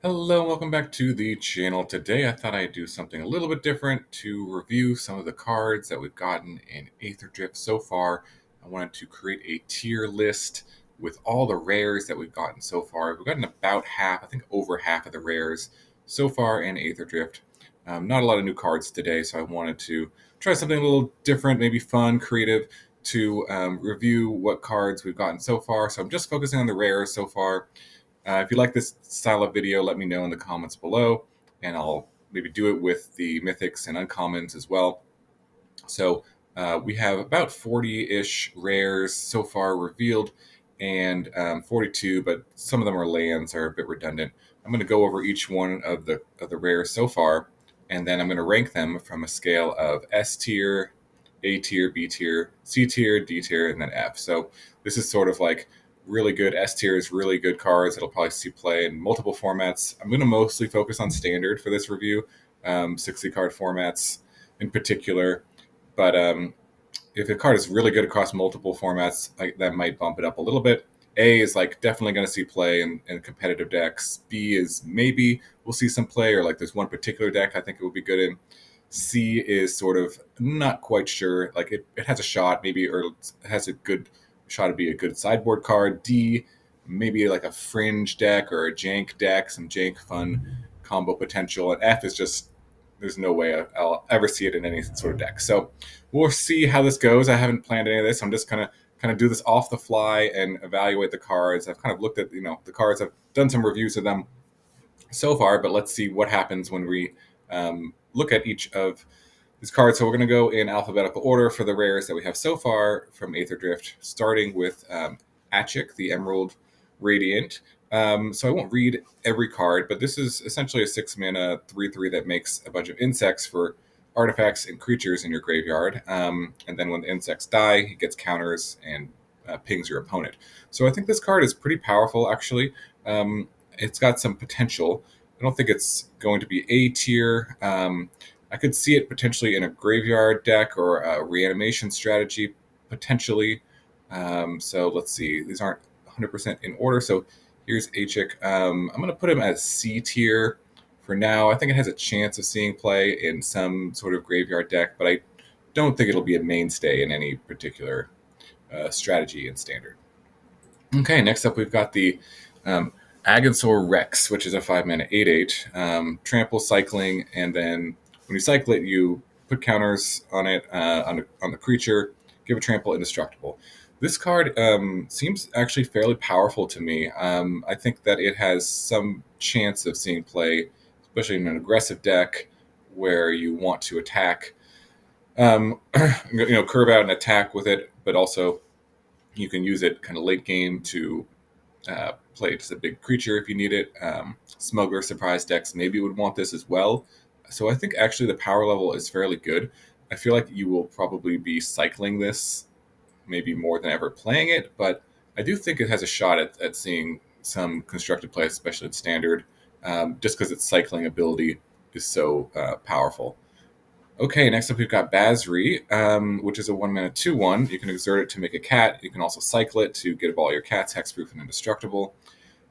Hello, and welcome back to the channel. Today I thought I'd do something a little bit different to review some of the cards that we've gotten in Aetherdrift so far. I wanted to create a tier list with all the rares that we've gotten so far. We've gotten about half, I think over half of the rares so far in Aetherdrift. Not a lot of new cards today, so I wanted to try something a little different, maybe fun, creative, to review what cards we've gotten so far. So I'm just focusing on the rares so far. If you like this style of video, let me know in the comments below, and I'll maybe do it with the mythics and uncommons as well. So we have about 40-ish rares so far revealed, and 42, but some of them are lands, are a bit redundant. I'm going to go over each one of the rares so far, and then I'm going to rank them from a scale of S tier, A tier, B tier, C tier, D tier, and then F. So this is sort of like really good. S tier is really good cards that'll probably see play in multiple formats. I'm going to mostly focus on standard for this review, 60 card formats in particular. But if a card is really good across multiple formats, that might bump it up a little bit. A is like definitely going to see play in competitive decks. B is maybe we'll see some play, or like there's one particular deck I think it would be good in. C is sort of not quite sure. Like it has a shot, maybe, or it has a good shot to be a good sideboard card. D, maybe like a fringe deck or a jank deck, some jank fun combo potential. And F is just there's no way I'll ever see it in any sort of deck. So we'll see how this goes. I haven't planned any of this. I'm just kind of do this off the fly and evaluate the cards. I've kind of looked at the cards. I've done some reviews of them so far, but let's see what happens when we look at each of these cards. So we're going to go in alphabetical order for the rares that we have so far from Aetherdrift, starting with Achik, the Emerald Radiant. So I won't read every card, but this is essentially a 6-mana 3/3 that makes a bunch of insects for artifacts and creatures in your graveyard. And then when the insects die, he gets counters and pings your opponent. So I think this card is pretty powerful, actually. It's got some potential. I don't think it's going to be A tier. I could see it potentially in a graveyard deck or a reanimation strategy, potentially. So let's see. These aren't 100% in order. So here's Achik. I'm going to put him as C tier for now. I think it has a chance of seeing play in some sort of graveyard deck, but I don't think it'll be a mainstay in any particular strategy in standard. Okay, next up we've got the Aghansor Rex, which is a 5-mana 8/8. Trample, cycling, and then when you cycle it, you put counters on it, on the creature, give it trample, indestructible. This card seems actually fairly powerful to me. I think that it has some chance of seeing play, especially in an aggressive deck where you want to attack, curve out and attack with it, but also you can use it kind of late game to play just a big creature if you need it. Smuggler surprise decks maybe would want this as well. So I think actually the power level is fairly good. I feel like you will probably be cycling this maybe more than ever playing it, but I do think it has a shot at seeing some constructed play, especially in standard, just because its cycling ability is so powerful. Okay, next up we've got Basri, which is a 1-mana 2/1. You can exert it to make a cat. You can also cycle it to get all your cats hexproof and indestructible.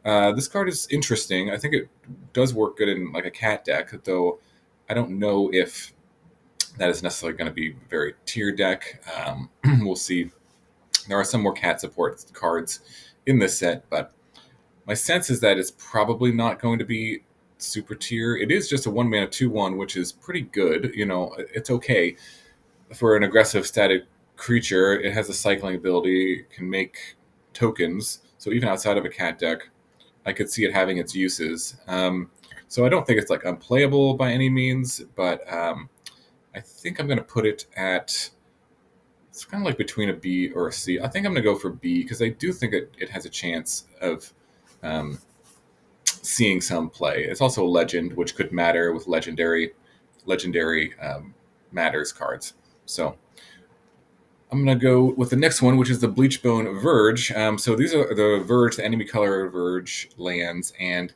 This card is interesting. I think it does work good in like a cat deck, though I don't know if that is necessarily going to be a very tier deck. We'll see. There are some more cat support cards in this set, but my sense is that it's probably not going to be super tier. It is just a 1-mana 2/1, which is pretty good. It's okay for an aggressive static creature. It has a cycling ability, can make tokens. So even outside of a cat deck, I could see it having its uses. So I don't think it's like unplayable by any means, but I think I'm going to put it at. It's kind of like between a B or a C. I think I'm going to go for B because I do think it has a chance of um, seeing some play. It's also a legend, which could matter with legendary matters cards. So I'm going to go with the next one, which is the Bleachbone Verge. So these are the Verge, the enemy color Verge lands, and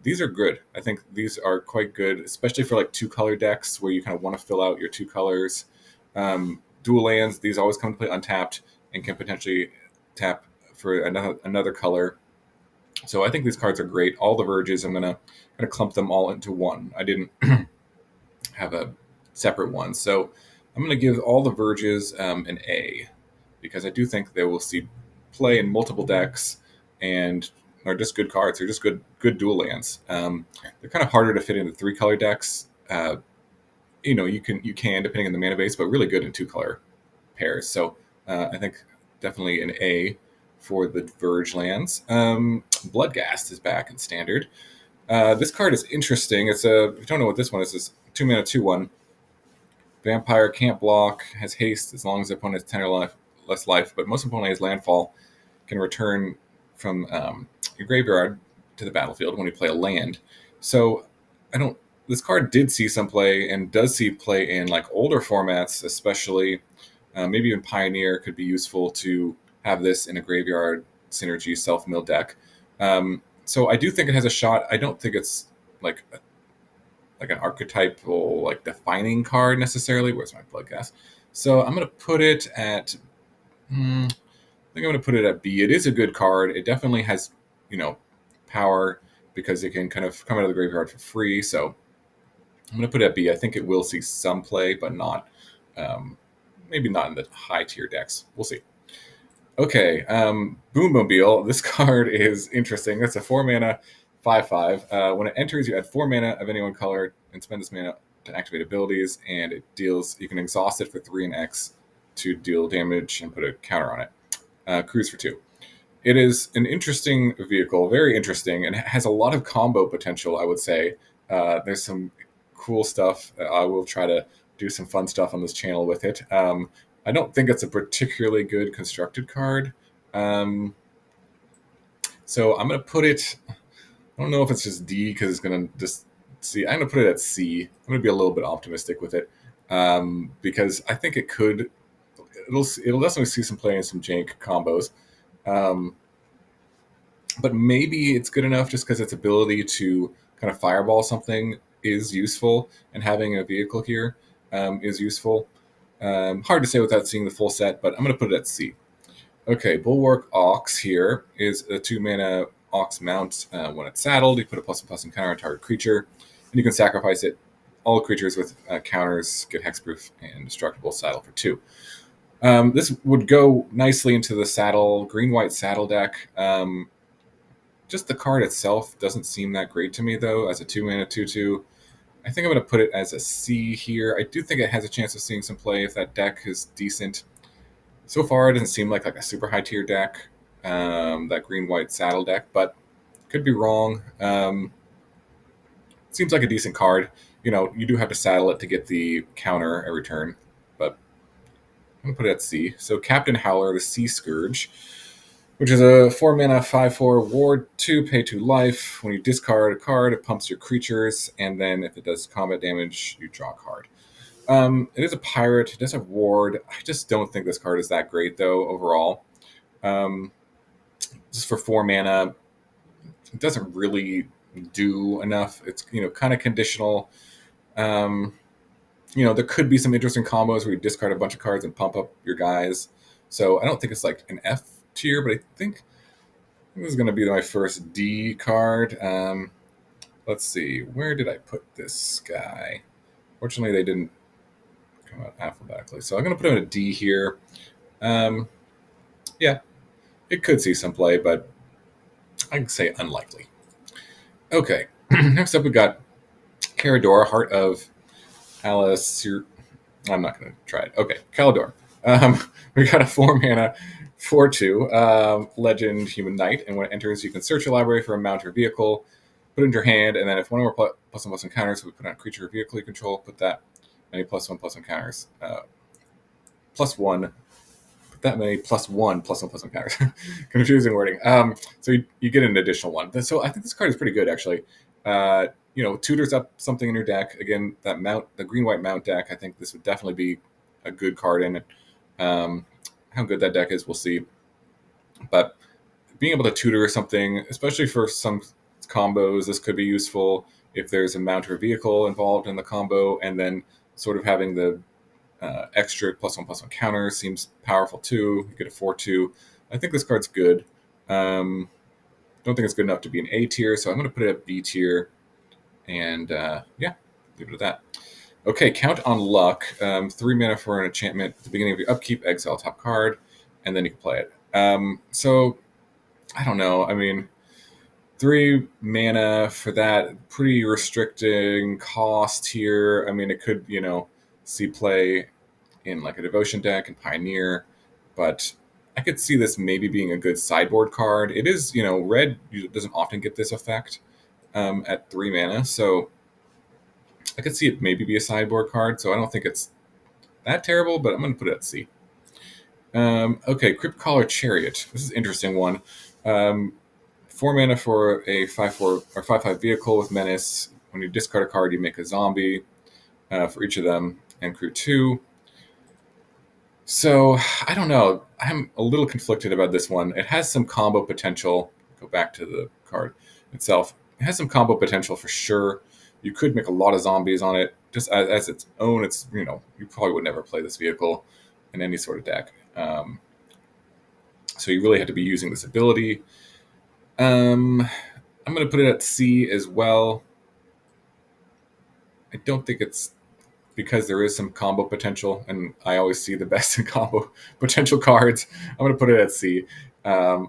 these are good. I think these are quite good, especially for like 2-color decks where you kind of want to fill out your 2 colors. Dual lands, these always come to play untapped and can potentially tap for another color So I think these cards are great. All the Verges, I'm gonna clump them all into one. I didn't have a separate one, so I'm gonna give all the Verges an A, because I do think they will see play in multiple decks and are just good cards. They're just good dual lands. They're kind of harder to fit into 3-color decks. You can depending on the mana base, but really good in 2-color pairs. So I think definitely an A for the Verge lands. Bloodghast is back in Standard. This card is interesting. If you don't know what this one is, it's 2-mana 2/1. Vampire can't block, has haste as long as the opponent has 10 or less life, but most importantly, his landfall can return from your graveyard to the battlefield when you play a land. So I don't. This card did see some play and does see play in like older formats, especially maybe even Pioneer could be useful to have this in a graveyard synergy self-mill deck. So I do think it has a shot. I don't think it's like an archetypal like defining card necessarily. Where's my Bloodghast? So I'm gonna put it at. I think I'm gonna put it at B. It is a good card. It definitely has power because it can kind of come out of the graveyard for free. So I'm gonna put it at B. I think it will see some play, but not maybe not in the high tier decks. We'll see. Okay, Boommobile. This card is interesting. It's a 4-mana 5/5. When it enters, you add 4 mana of any one color and spend this mana to activate abilities, and it deals. You can exhaust it for 3 and X to deal damage and put a counter on it. Cruise for 2. It is an interesting vehicle, very interesting, and it has a lot of combo potential, I would say. There's some cool stuff. I will try to do some fun stuff on this channel with it. I don't think it's a particularly good constructed card. So I'm going to put it, I don't know if it's just D because it's going to just C. I'm going to put it at C. I'm going to be a little bit optimistic with it because I think it'll definitely see some play in some jank combos. But maybe it's good enough just because its ability to kind of fireball something is useful, and having a vehicle here is useful. Hard to say without seeing the full set, but I'm going to put it at C. Okay, Bulwark Ox here is a 2-mana Ox mount. When it's saddled, you put a +1/+1 counter on target creature, and you can sacrifice it. All creatures with counters get hexproof and indestructible. Saddle for 2. This would go nicely into the saddle green-white saddle deck. Just the card itself doesn't seem that great to me, though, as a 2-mana 2/2. I think I'm going to put it as a C here. I do think it has a chance of seeing some play if that deck is decent. So far, it doesn't seem like a super high tier deck, that green-white saddle deck, but could be wrong. Seems like a decent card. You do have to saddle it to get the counter every turn, but I'm going to put it at C. So Captain Howler, the Sea Scourge, which is a 4-mana 5/4 ward 2, pay 2 life. When you discard a card, it pumps your creatures, and then if it does combat damage, you draw a card. It is a pirate. It does have ward. I just don't think this card is that great, though, overall. Just for 4 mana, it doesn't really do enough. It's kind of conditional. There could be some interesting combos where you discard a bunch of cards and pump up your guys. So I don't think it's like an F tier, but I think this is going to be my first D card. Let's see. Where did I put this guy? Fortunately, they didn't come out alphabetically. So I'm going to put him in a D here. Yeah, it could see some play, but I can say unlikely. Okay. Next up, we got Carador, Heart of Alice. I'm not going to try it. Okay, Calador. We got a 4-mana 4/2 legend human knight, and when it enters, you can search your library for a mount or vehicle, put it in your hand, and then if one or more +1/+1 counters, we put on a creature or vehicle you control, put that many +1/+1 counters. +1. Put that many +1/+1 counters. Confusing wording. So you get an additional one. So I think this card is pretty good, actually. Tutors up something in your deck. Again, that mount, the green-white mount deck, I think this would definitely be a good card in it. How good that deck is, we'll see. But being able to tutor something, especially for some combos, this could be useful if there's a mount or vehicle involved in the combo, and then sort of having the extra +1/+1 counter seems powerful too. You get a 4/2. I think this card's good. Don't think it's good enough to be an A tier, so I'm going to put it at B tier. And yeah, leave it at that. Okay, Count on Luck. 3 mana for an enchantment. At the beginning of your upkeep, exile top card, and then you can play it. So, I don't know. I mean, 3 mana for that, pretty restricting cost here. I mean, it could, see play in like a Devotion deck and Pioneer, but I could see this maybe being a good sideboard card. It is, red doesn't often get this effect at 3 mana, so I could see it maybe be a sideboard card, so I don't think it's that terrible, but I'm going to put it at C. Okay, Crypt Caller Chariot. This is an interesting one. 4 mana for a 5/4 or 5/5 vehicle with menace. When you discard a card, you make a zombie for each of them, and crew 2. So I don't know. I'm a little conflicted about this one. It has some combo potential. Go back to the card itself. It has some combo potential for sure. You could make a lot of zombies on it just as its own. It's you probably would never play this vehicle in any sort of deck. So you really had to be using this ability. I'm going to put it at C as well. I don't think it's because there is some combo potential, and I always see the best in combo potential cards. I'm going to put it at C. I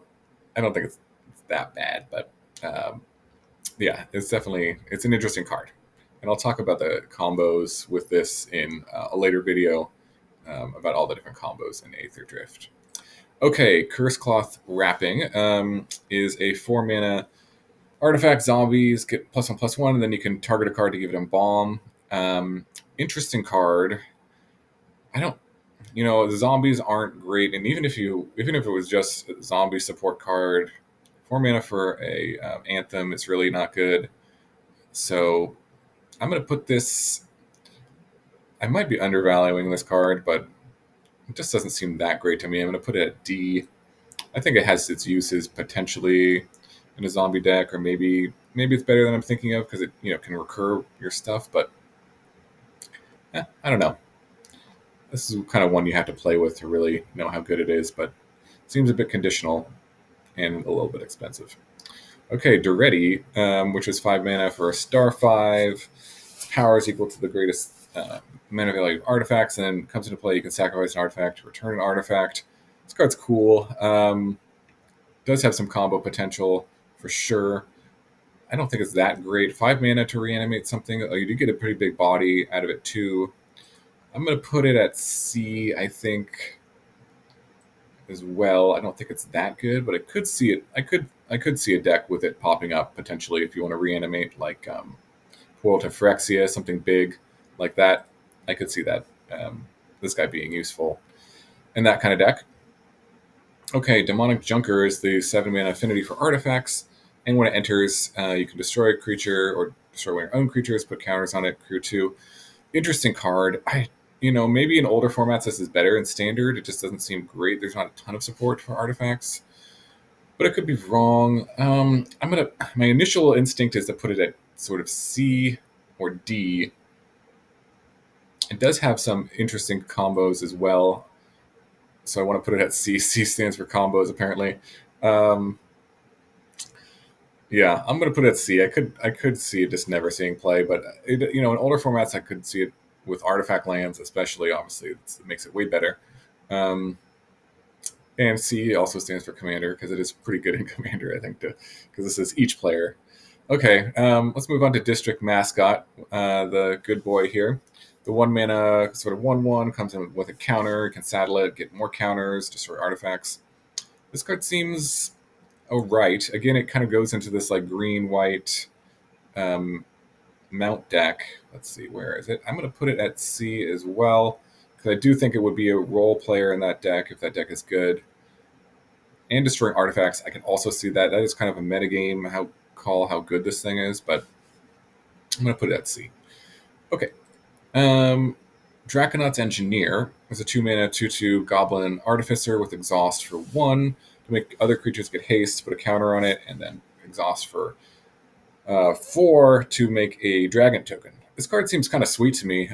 don't think it's that bad, but yeah, it's an interesting card, and I'll talk about the combos with this in a later video about all the different combos in Aetherdrift. Okay, Curse Cloth Wrapping is a 4 mana artifact. Zombies get +1/+1, and then you can target a card to give it Embalm. Interesting card. I don't, the zombies aren't great, and even if it was just a zombie support card, 4 mana for a Anthem is really not good. So I'm gonna put this. I might be undervaluing this card, but it just doesn't seem that great to me. I'm gonna put it at D. I think it has its uses potentially in a zombie deck, or maybe it's better than I'm thinking of because it can recur your stuff, but I don't know. This is kind of one you have to play with to really know how good it is, but it seems a bit conditional and a little bit expensive. Okay, Duretti, which is 5 mana for a star 5. Its power is equal to the greatest mana value of artifacts, and then comes into play. You can sacrifice an artifact to return an artifact. This card's cool. Does have some combo potential for sure. I don't think it's that great. 5 mana to reanimate something. Oh, you do get a pretty big body out of it too. I'm going to put it at C, I think, as well. I don't think it's that good, but I could see it. I could see a deck with it popping up potentially if you want to reanimate like Portal to Phyrexia, something big like that. I could see that this guy being useful in that kind of deck. Okay, Demonic Junker is the 7 mana affinity for artifacts, and when it enters, you can destroy a creature or destroy one of your own creatures, put counters on it. Crew 2. Interesting card. Maybe in older formats this is better in standard. It just doesn't seem great. There's not a ton of support for artifacts, but I could be wrong. My initial instinct is to put it at sort of C or D. It does have some interesting combos as well, so I want to put it at C. C stands for combos, apparently. Yeah, I'm going to put it at C. I could see it just never seeing play, but in older formats I could see it with artifact lands, especially. Obviously, it makes it way better. And C also stands for commander because it is pretty good in commander, I think, because this is each player. Okay, let's move on to District Mascot, the good boy here. The 1 mana sort of 1/1 comes in with a counter. You can saddle it, get more counters, destroy artifacts. This card seems right. Again, it kind of goes into this like green-white mount deck. Let's see, where is it? I'm going to put it at C as well, because I do think it would be a role player in that deck if that deck is good. And destroying artifacts, I can also see that. That is kind of a metagame, how good this thing is, but I'm going to put it at C. Okay. Draconaut's Engineer is a 2 mana 2/2 Goblin Artificer with Exhaust for 1 to make other creatures get haste, put a counter on it, and then Exhaust for 4 to make a Dragon token. This card seems kind of sweet to me.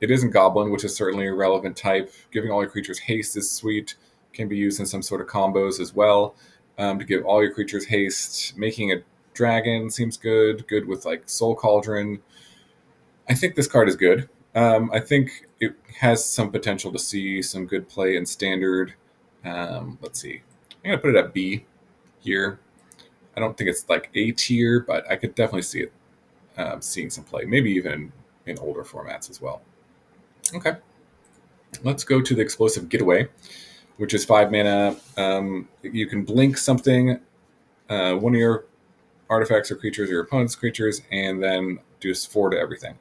It isn't Goblin, which is certainly a relevant type. Giving all your creatures haste is sweet. Can be used in some sort of combos as well. to give all your creatures haste. Making a dragon seems good. Good with like Soul Cauldron. I think this card is good. I think it has some potential to see some good play in standard. Let's see. I'm gonna put it at B here. I don't think it's like A tier, but I could definitely see it seeing some play, maybe even in older formats as well. Okay, let's go to the Explosive Getaway, which is 5 mana. You can blink something, one of your artifacts or creatures or your opponent's creatures, and then do 4 to everything.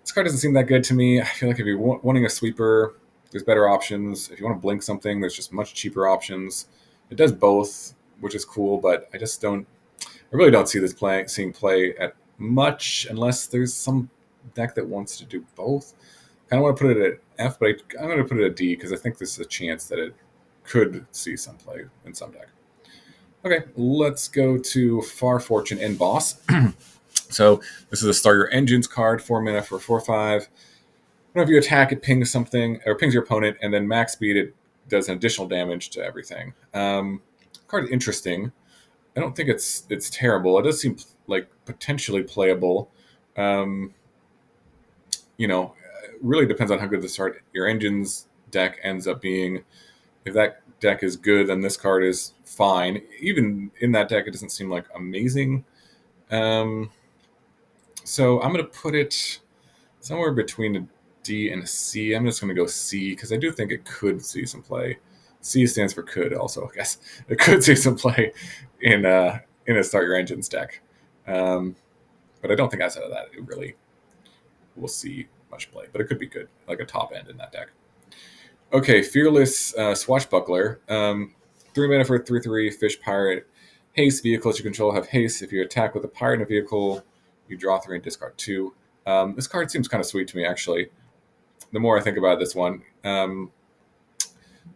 This card doesn't seem that good to me. I feel like if you're wanting a sweeper, there's better options. If you want to blink something, there's just much cheaper options. It does both, which is cool, but I just don't. I really don't see this seeing play at much unless there's some deck that wants to do both. Kind of want to put it at F, but I'm going to put it at D because I think there's a chance that it could see some play in some deck. Okay, let's go to Far Fortune End Boss. So this is a Start Your Engines card, 4 mana for 4/5. Whenever you attack, it pings something or pings your opponent, and then max speed it does an additional damage to everything. Card interesting. I don't think it's terrible. It does seem like potentially playable. Um, it really depends on how good the Start Your Engines deck ends up being. If that deck is good, then this card is fine. Even in that deck, it doesn't seem like amazing. So I'm going to put it somewhere between a D and a C. I'm just going to go C because I do think it could see some play. C stands for could also, I guess. It could see some play in a Start Your Engines deck. But I don't think outside of that it really will see much play. But it could be good, like a top end in that deck. Okay, Fearless Swashbuckler. 3 mana for a 3/3 fish pirate. Haste. Vehicles you control have haste. If you attack with a pirate in a vehicle, you draw 3 and discard 2. This card seems kind of sweet to me, actually. The more I think about this one,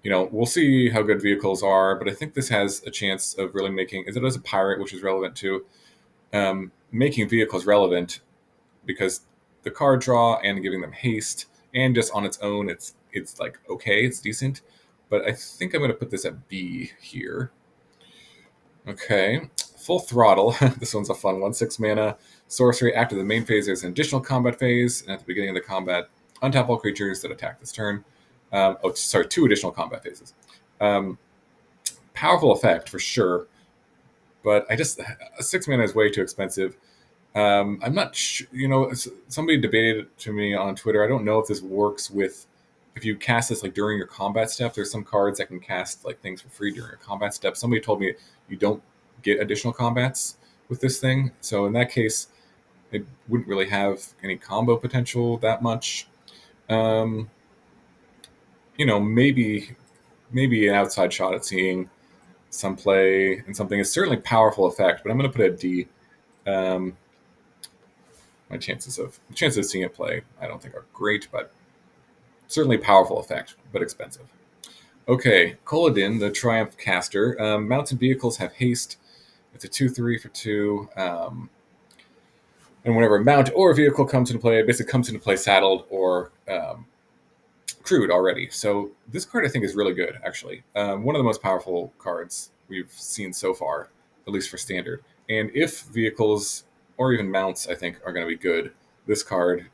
we'll see how good vehicles are, but I think this has a chance of really making, as it is a pirate, which is relevant too, making vehicles relevant because the card draw and giving them haste, and just on its own, it's like okay, it's decent. But I think I'm going to put this at B here. Okay, Full Throttle. This one's a fun one. 6 mana, sorcery. After the main phase, there's an additional combat phase, and at the beginning of the combat, untap all creatures that attack this turn. 2 additional combat phases. Powerful effect for sure, but a 6 mana is way too expensive. I'm not sure, somebody debated it to me on Twitter. I don't know if this works with, if you cast this like during your combat step. There's some cards that can cast like things for free during your combat step. Somebody told me you don't get additional combats with this thing. So in that case, it wouldn't really have any combo potential that much. Maybe an outside shot at seeing some play and something is certainly powerful effect, but I'm going to put it at D. My chances of seeing it play, I don't think are great, but certainly powerful effect, but expensive. Okay, Koladin, the Triumph Caster. Mounted vehicles have haste. It's a 2/3 for 2. And whenever a mount or a vehicle comes into play, it basically comes into play saddled or crewed already. So this card I think is really good, actually. One of the most powerful cards we've seen so far, at least for standard. And if vehicles or even mounts, I think, are going to be good, this card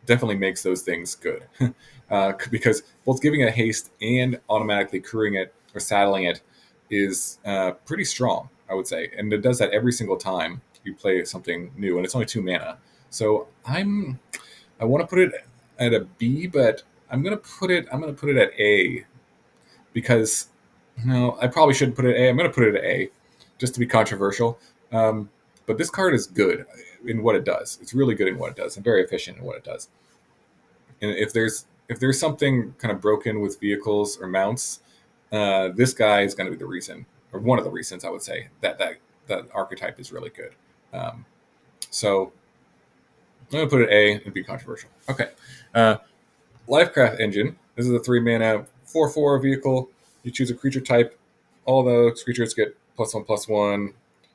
definitely makes those things good. Because both giving it haste and automatically crewing it or saddling it is pretty strong, I would say. And it does that every single time you play something new, and it's only 2 mana. So I want to put it at a B, but I'm gonna put it at A because no, I probably shouldn't put it at A. I'm gonna put it at A just to be controversial. But this card is good in what it does. It's really good in what it does and very efficient in what it does. And if there's something kind of broken with vehicles or mounts, this guy is going to be the reason, or one of the reasons, I would say, that archetype is really good. So I'm going to put it A and be controversial. Okay. Lifecraft Engine. This is a 3 mana 4/4 vehicle. You choose a creature type. All those creatures get +1/+1.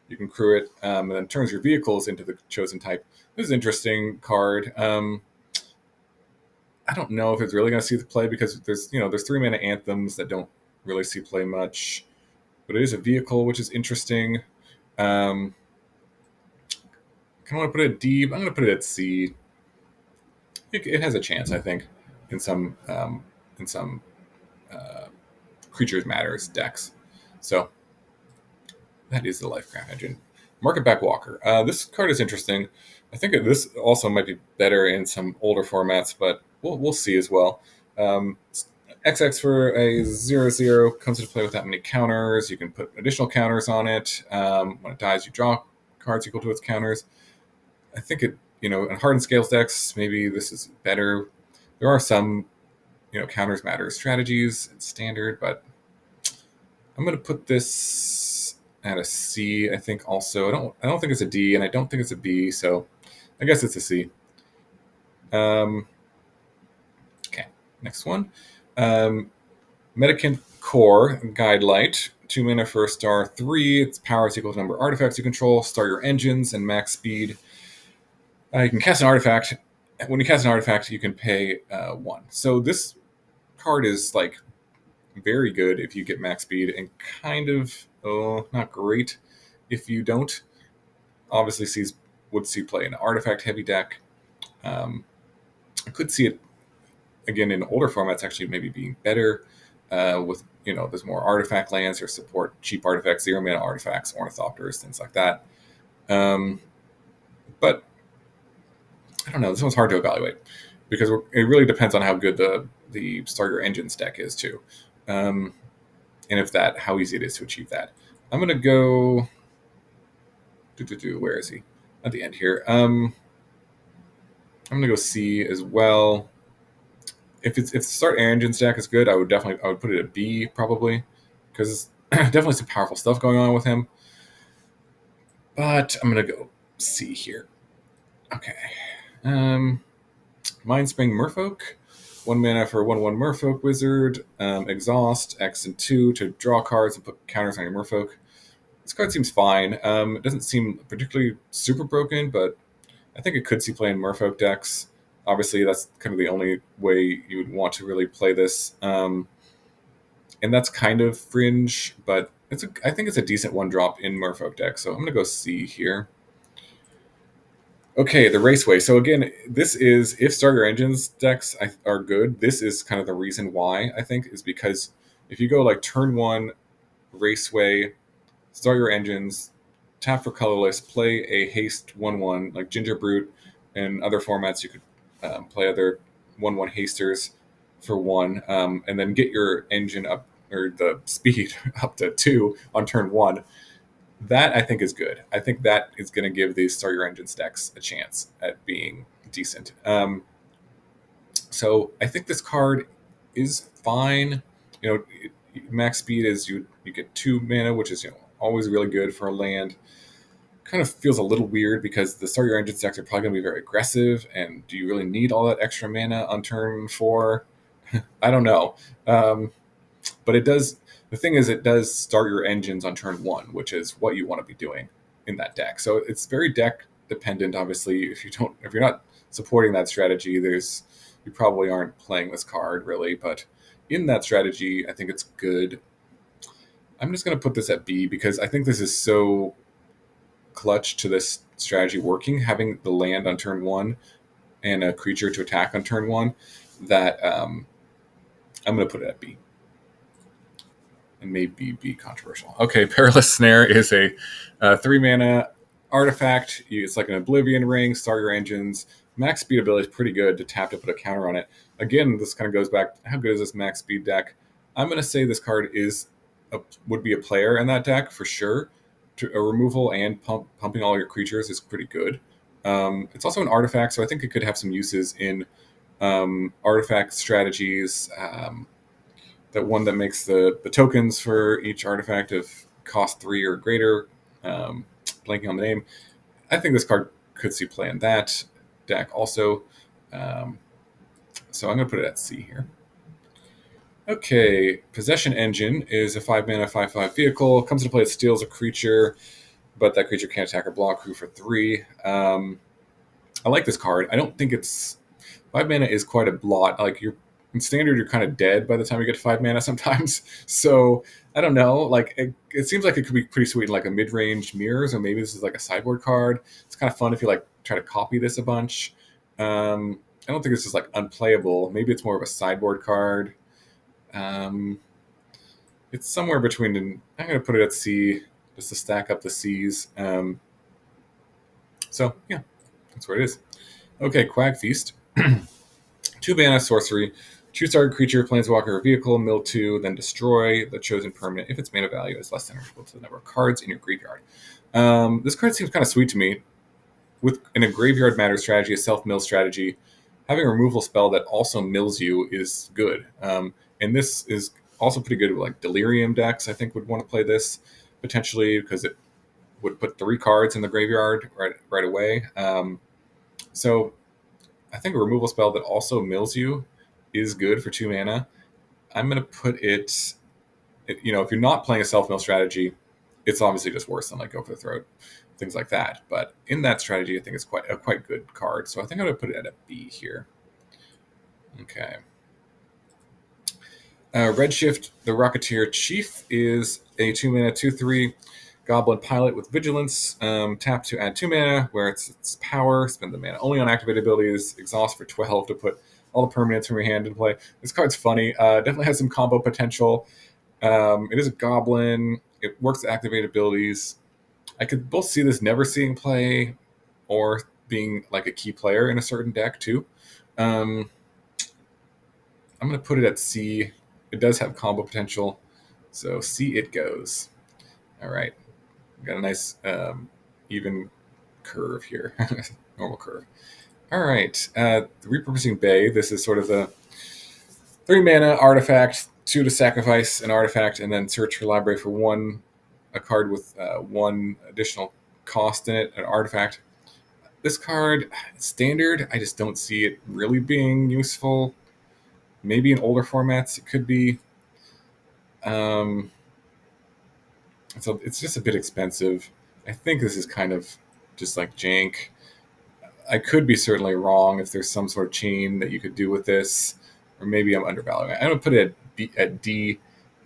You can crew it, and then turns your vehicles into the chosen type. This is an interesting card. I don't know if it's really going to see the play because there's 3 mana anthems that don't really see play much. but it is a vehicle, which is interesting. Um, kind of want to put it at D, but I'm going to put it at C. It has a chance, I think, in some uh, creatures matters decks. So that is the Lifecraft engine. Market Back Walker. This card is interesting. I think this also might be better in some older formats, but we'll see as well. XX for a 0/0 comes into play with that many counters. You can put additional counters on it. When it dies, you draw cards equal to its counters. I think it, in Hardened Scales decks, maybe this is better. There are some, counters matter strategies. It's standard, but I'm going to put this at a C. I think also I don't think it's a D, and I don't think it's a B. So I guess it's a C. Okay, next one. Medicant Core Guide Light. 2 mana for a star 3. Its power is equal to the number of artifacts you control. Start your engines and max speed. You can cast an artifact. When you cast an artifact, you can pay 1. So this card is like very good if you get max speed, and kind of not great if you don't. Obviously, would see play in an artifact heavy deck. I could see it again in older formats actually maybe being better with there's more artifact lands or support cheap artifacts, 0 mana artifacts, ornithopters, things like that. But I don't know. This one's hard to evaluate because it really depends on how good the starter engines deck is too, and how easy it is to achieve that. I'm gonna go. Where is he? At the end here. I'm gonna go C as well. If the start engines deck is good, I would put it at B probably, because definitely some powerful stuff going on with him. But I'm gonna go C here. Okay. Mindspring Merfolk. 1 mana for 1/1 Merfolk Wizard. Exhaust X and 2 to draw cards and put counters on your Merfolk. This card seems fine. It doesn't seem particularly super broken, but I think it could see play in Merfolk decks. Obviously, that's kind of the only way you would want to really play this. And that's kind of fringe, but I think it's a decent 1-drop in Merfolk deck. So I'm going to go C here. Okay, the Raceway. So again, this is, if Starter Engines decks are good, this is kind of the reason why, I think, is because if you go like turn 1, Raceway, start your engines, tap for colorless, play a haste 1/1 like Ginger Brute, and other formats you could play other 1/1 hasters for 1, and then get your engine up, or the speed up to 2 on turn 1. That I think is good. I think that is going to give these Start Your Engines decks a chance at being decent. So I think this card is fine. Max speed is you get 2 mana, which is always really good for a land. Kind of feels a little weird because the Start Your Engines decks are probably going to be very aggressive, and do you really need all that extra mana on turn 4? I don't know. But it does. The thing is, it does start your engines on turn 1, which is what you want to be doing in that deck. So it's very deck dependent. Obviously, if you're not supporting that strategy, you probably aren't playing this card really. But in that strategy, I think it's good. I'm just going to put this at B because I think this is so clutch to this strategy working, having the land on turn 1 and a creature to attack on turn 1, that I'm going to put it at B. And maybe be controversial. Okay, Perilous Snare is a 3 mana artifact. It's like an Oblivion Ring. Start your engines. Max speed ability is pretty good to tap to put a counter on it. Again, this kind of goes back, how good is this max speed deck? I'm going to say this card would be a player in that deck for sure. A removal and pumping all your creatures is pretty good. It's also an artifact, so I think it could have some uses in artifact strategies. That one that makes the tokens for each artifact of cost 3 or greater. Blanking on the name. I think this card could see play in that deck also. So I'm going to put it at C here. Okay, Possession Engine is a 5 mana 5/5 vehicle. Comes into play, it steals a creature, but that creature can't attack or block crew for 3. I like this card. I don't think it's 5 mana is quite a blot. Like in standard you're kind of dead by the time you get to 5 mana sometimes. So I don't know. Like it seems like it could be pretty sweet in like a mid-range mirrors, or maybe this is like a sideboard card. It's kind of fun if you like try to copy this a bunch. I don't think this is like unplayable. Maybe it's more of a sideboard card. Um, it's somewhere between. I'm going to put it at C just to stack up the C's. So yeah, that's where it is. Okay, Quag Feast. 2 mana sorcery. Choose target creature, planeswalker, or vehicle, mill 2, then destroy the chosen permanent if its mana value is less than or equal to the number of cards in your graveyard. This card seems kind of sweet to me. In a graveyard matter strategy, a self-mill strategy, having a removal spell that also mills you is good. And this is also pretty good with like Delirium decks. I think would want to play this potentially because it would put 3 cards in the graveyard right away. So I think a removal spell that also mills you is good for 2 mana. I'm going to put it, if you're not playing a self mill strategy, it's obviously just worse than like Go for the Throat, things like that. But in that strategy, I think it's quite a quite good card. So I think I'm going to put it at a B here. Okay. Redshift, the Rocketeer Chief, is a 2 mana 2/3 Goblin Pilot with Vigilance. Tap to add 2 mana, where its power. Spend the mana only on activated abilities. Exhaust for 12 to put all the permanents from your hand in play. This card's funny. Definitely has some combo potential. It is a Goblin. It works with activated abilities. I could both see this never seeing play or being like a key player in a certain deck, too. I'm going to put it at C. It does have combo potential. So C it goes. All right. Got a nice even curve here. Normal curve. All right. Repurposing Bay. This is sort of the 3 mana artifact, 2 to sacrifice an artifact, and then search your library for a card with 1 additional cost in it, an artifact. This card, standard, I just don't see it really being useful. Maybe in older formats it could be. So it's just a bit expensive. I think this is kind of just like jank. I could be certainly wrong if there's some sort of chain that you could do with this, or maybe I'm undervaluing it. I'm gonna put it at D.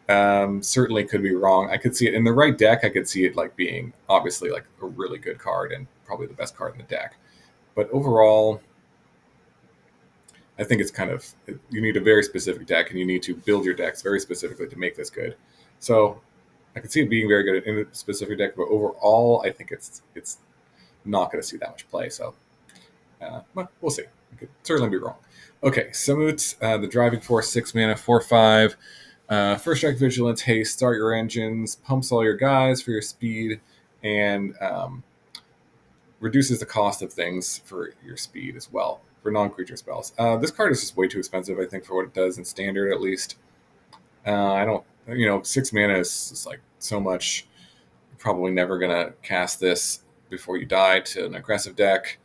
Certainly could be wrong. I could see it in the right deck. I could see it like being obviously like a really good card and probably the best card in the deck. But overall, I think it's kind of you need a very specific deck, and you need to build your decks very specifically to make this good. So I can see it being very good in a specific deck, but overall, I think it's not going to see that much play. So, well, we'll see. I could certainly be wrong. Okay, Samut, the Driving Force, 6 mana, 4/5. First strike, vigilance, haste, start your engines, pumps all your guys for your speed, and reduces the cost of things for your speed as well for non-creature spells. This card is just way too expensive, I think, for what it does in standard at least. I don't, 6 mana is just like so much. You're probably never gonna cast this before you die to an aggressive deck.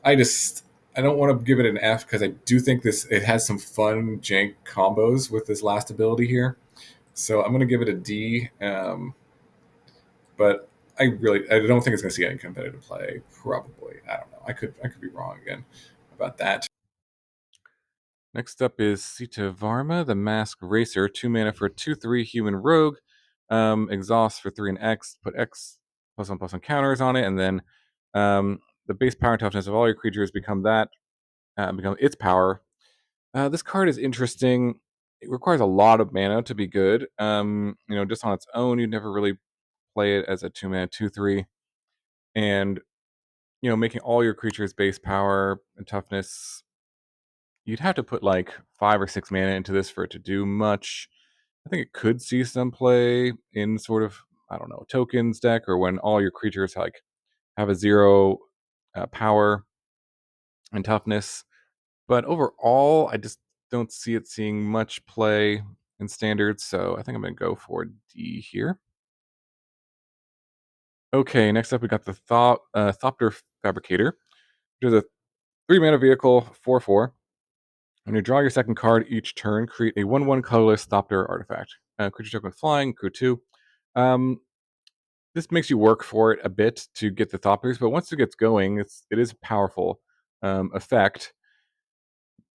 I don't want to give it an F because I do think it has some fun jank combos with this last ability here. So I'm gonna give it a D. But I don't think it's going to see any competitive play. Probably, I don't know. I could be wrong again about that. Next up is Sita Varma, the Mask Racer, 2 mana for 2/3 human rogue. Exhaust for 3 and X. Put X +1/+1 counters on it, and then the base power and toughness of all your creatures become its power. This card is interesting. It requires a lot of mana to be good. Just on its own, you'd never really play it as a 2 mana 2/3. And making all your creatures base power and toughness, you'd have to put like 5 or 6 mana into this for it to do much. I think it could see some play in sort of, I don't know, tokens deck, or when all your creatures like have a 0 power and toughness. But overall, I just don't see it seeing much play in standards, so I think I'm going to go for D here. Okay, next up we got the Thopter Fabricator, which is a 3 mana vehicle, 4/4. When you draw your second card each turn, create a 1/1 colorless Thopter artifact. Creature token flying, crew 2. This makes you work for it a bit to get the Thopters, but once it gets going, it is a powerful effect.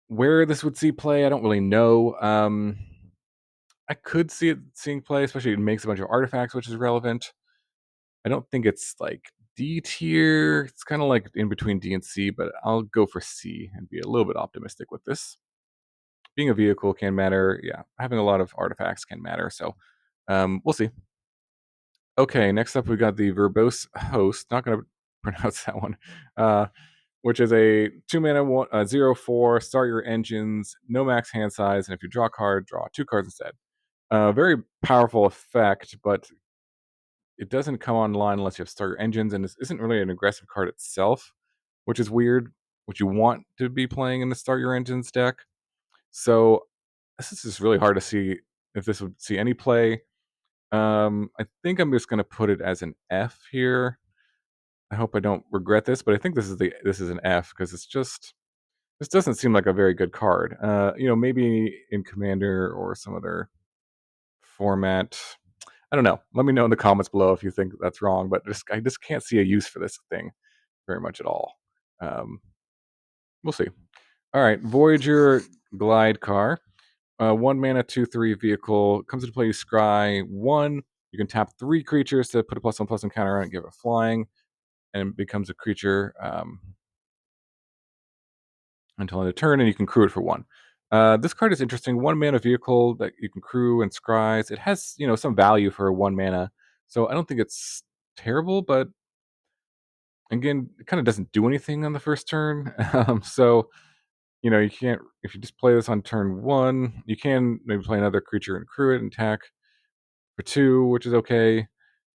Where this would see play, I don't really know. I could see it seeing play, especially it makes a bunch of artifacts, which is relevant. I don't think it's like D tier. It's kind of like in between D and C, but I'll go for C and be a little bit optimistic with this. Being a vehicle can matter. Yeah, having a lot of artifacts can matter. So we'll see. Okay, next up we got the verbose host. Not going to pronounce that one. Which is a 2 mana 0/4. Start your engines, no max hand size, and if you draw a card, draw 2 cards instead. Very powerful effect, but it doesn't come online unless you have start your engines, and this isn't really an aggressive card itself, which is weird. What you want to be playing in the start your engines deck. So this is just really hard to see if this would see any play. I think I'm just gonna put it as an F here. I hope I don't regret this, but I think this is an F because it's just this doesn't seem like a very good card. Maybe in Commander or some other format. I don't know. Let me know in the comments below if you think that's wrong, but I just can't see a use for this thing very much at all. Um, we'll see. All right, Voyager Glide Car. 1 mana, 2/3 vehicle. Comes into play, you scry 1. You can tap 3 creatures to put a +1/+1 counter on it, give it flying, and it becomes a creature until end of turn, and you can crew it for 1. This card is interesting. 1 mana vehicle that you can crew and scries. It has, some value for 1 mana, so I don't think it's terrible, but again, it kind of doesn't do anything on the first turn. So you can't if you just play this on turn 1, you can maybe play another creature and crew it and attack for 2, which is okay.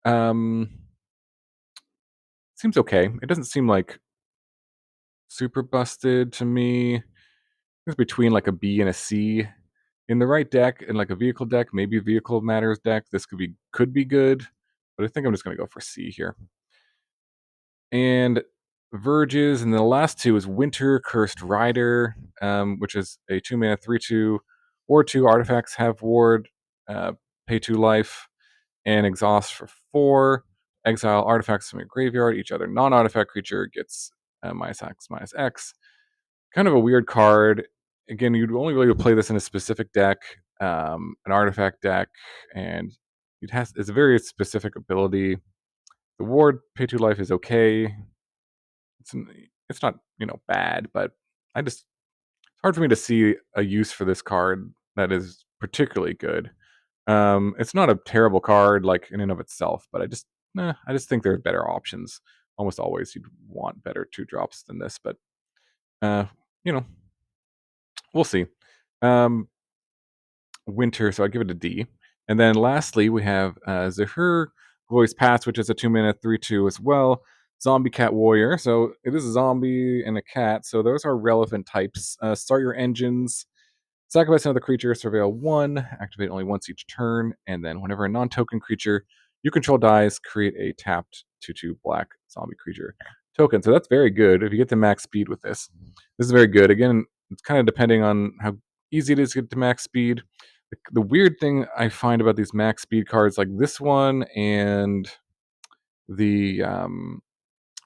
Um, Seems okay. It doesn't seem like super busted to me. It's between like a B and a C. In the right deck, in like a vehicle deck, maybe a vehicle matters deck, this could be good, but I think I'm just gonna go for C here. And Verges, and then the last two is Winter Cursed Rider, which is a 2 mana 3/2 or 2 artifacts have ward, pay 2 life, and exhaust for 4. Exile artifacts from your graveyard. Each other non-artifact creature gets -X/-X. Kind of a weird card. Again, you'd only really play this in a specific deck, an artifact deck, and it's a very specific ability. The ward pay 2 life is okay. It's it's not bad, but it's hard for me to see a use for this card that is particularly good. It's not a terrible card like in and of itself, but I just think there are better options. Almost always, you'd want better 2 drops than this, but uh, you know, we'll see. Um, Winter, so I give it a D. And then lastly, we have Zahur Voice Pass, which is a 2 mana 3/2 as well. Zombie Cat Warrior. So it is a zombie and a cat. So those are relevant types. Start your engines. Sacrifice another creature, surveil 1, activate only once each turn, and then whenever a non-token creature you control dies, create a tapped 2/2 black zombie creature token. So that's very good if you get to max speed with this. This is very good. Again, it's kind of depending on how easy it is to get to max speed. The weird thing I find about these max speed cards, like this one and the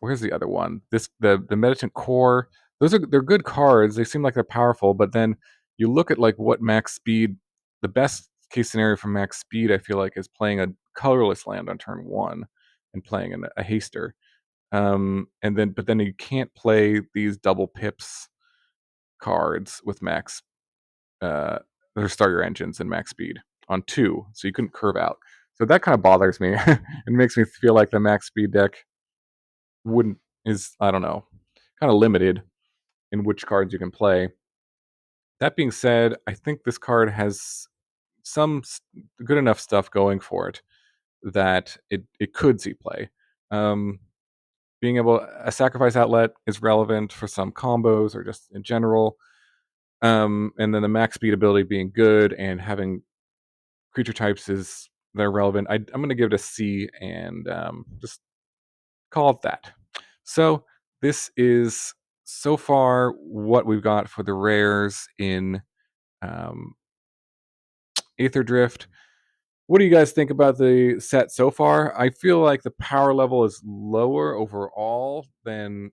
where's the other one? The Meditant Core. They're good cards. They seem like they're powerful, but then you look at like what max speed. The best case scenario for max speed, I feel like, is playing a colorless land on turn 1 and playing a haster. But then you can't play these double pips cards with max or start your engines and max speed on 2, so you couldn't curve out. So that kind of bothers me. It makes me feel like the max speed deck wouldn't is I don't know, kind of limited in which cards you can play. That being said, I think this card has some good enough stuff going for it that it could see play. Um, Being able a sacrifice outlet is relevant for some combos or just in general. And then the max speed ability being good and having creature types is they're relevant. I'm going to give it a C and just call it that. So this is so far what we've got for the rares in um, Aetherdrift. What do you guys think about the set so far? I feel like the power level is lower overall than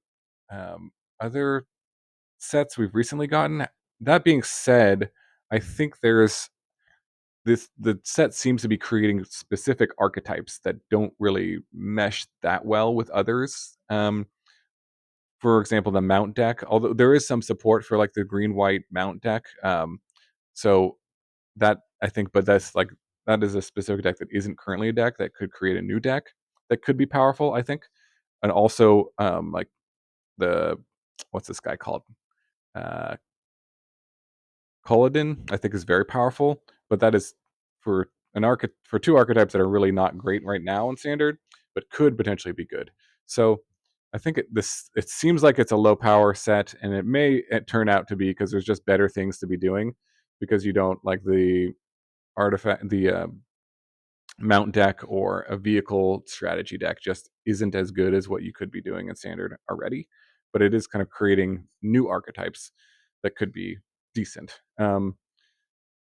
other sets we've recently gotten. That being said, I think there's the set seems to be creating specific archetypes that don't really mesh that well with others. For example, the mount deck, although there is some support for like the green white mount deck. So that I think, but that's like that is a specific deck that isn't currently a deck that could create a new deck that could be powerful. I think, and also like the what's this guy called? Uh, Culloden, I think, is very powerful, but that is for for two archetypes that are really not great right now in standard, but could potentially be good. So I think it seems like it's a low power set, and it may turn out to be because there's just better things to be doing because you don't like the artifact the mount deck or a vehicle strategy deck just isn't as good as what you could be doing in standard already, but it is kind of creating new archetypes that could be decent.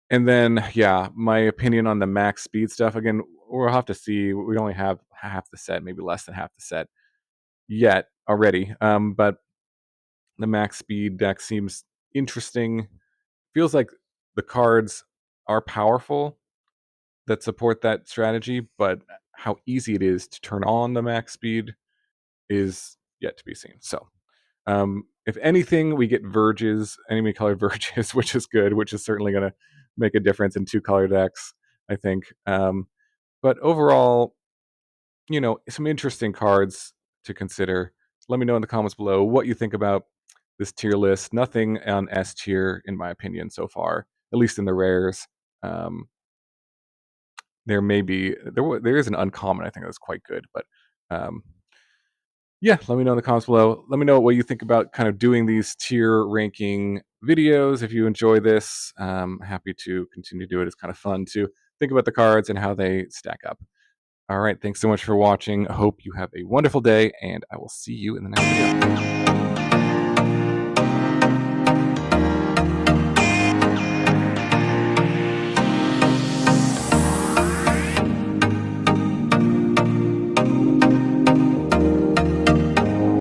And then, yeah, my opinion on the max speed stuff again, we'll have to see. We only have half the set, maybe less than half the set yet already. But the max speed deck seems interesting. Feels like the cards are powerful that support that strategy, but how easy it is to turn on the max speed is yet to be seen. So, if anything, we get verges, enemy colored verges, which is good, which is certainly going to make a difference in two color decks, I think. But overall, some interesting cards to consider. Let me know in the comments below what you think about this tier list. Nothing on S tier, in my opinion, so far, at least in the rares. Um, there may be there is an uncommon I think that's quite good, but um, yeah, let me know in the comments below. Let me know what you think about kind of doing these tier ranking videos. If you enjoy this, happy to continue to do it. It's kind of fun to think about the cards and how they stack up. All right, thanks so much for watching. I hope you have a wonderful day, and I will see you in the next video.